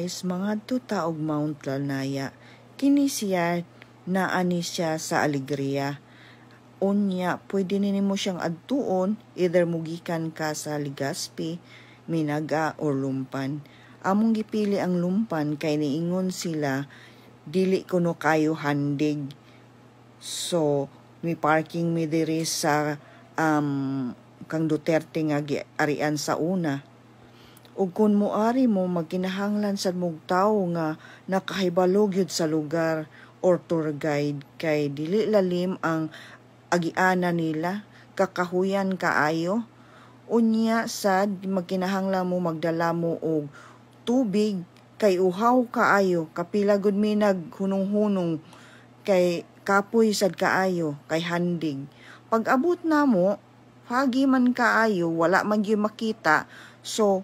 guys, mga tuta og Mount Lanaya. Kini siya naani siya sa Alegria. Unya, pwede nimo siyang adtuon, either mugikan ka sa Legazpi, Minaga, or Lumpan. Among gipili ang Lumpan kay niingon sila, dili kuno kayo handig. So, may parking mi diri sa kang Duterte nga arian sa una. Ug kun moari mo magkinahanglan sad mog tawo nga nakahibalog yun sa lugar or tour guide kay dili lalim ang agiana nila, kakahuyan kaayo. Unya sad magkinahanglan mo magdala mo og tubig kay uhaw kaayo, kapila gud mi naghunong-hunong kay kapoy sad kaayo kay handig. Pag abot namo hagi man kaayo, wala man gyud makita, so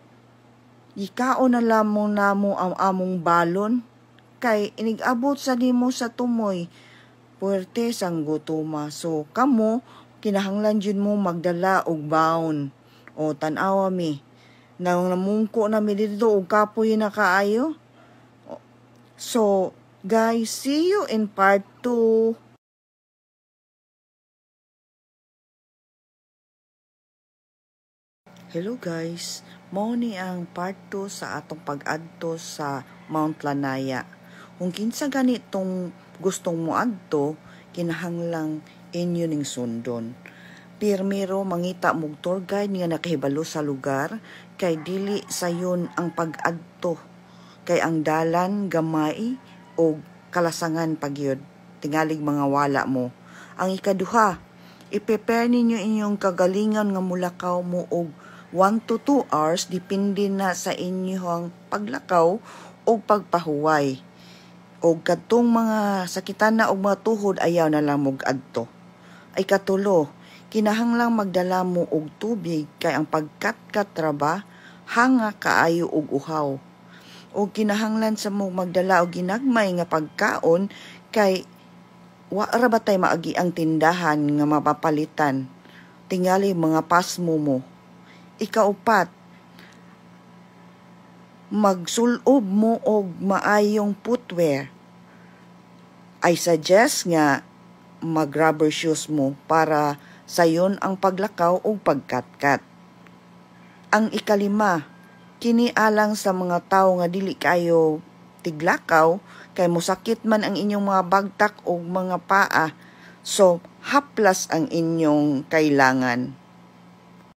ikaon na lamong namo ang among balon kay inigabot sa nimo sa tumoy puwerte sang gutoma. So kamo kinahanglan jud mo magdala og baon. O tan-awa mi nang namungko na mi dito og kapoy na kaayo. So guys, see you in part 2. Hello guys, mao ni ang part 2 sa atong pag-adto sa Mount Lanaya. Kung kinsa ganitong gustong mo adto, kinahanglang inyo ning sundon. Pirmero mangita mog tour guide nga nakahibalo sa lugar kay dili sayon ang pag-adto kay ang dalan gamay o kalasangan pagyud tingalig mga wala mo. Ang ikaduha, i-prepare ninyo inyong kagalingan nga mulakaw mo og 1 to 2 hours depende na sa inyong paglakaw o pagpahuway. O kadtong mga sakitan na og mga tuhod ayaw na lang mog adto. Ay katulo, kinahanglang magdala mo og tubig kay ang pagkatkat raba hanga kaayo og uhaw. O kinahanglan sa mo magdala og ginagmay nga pagkaon kay wa ra ba tay maagi ang tindahan nga mapapalitan. Tingali mga pasmo mo. Ikaupat, magsulob mo og maayong footwear. I suggest nga mag-rubber shoes mo para sayon ang paglakaw o pagkatkat. Ang ikalima, kini alang sa mga tawo nga dili kayo tiglakaw kay mosakit man ang inyong mga bagtak o mga paa. So, haplas ang inyong kailangan.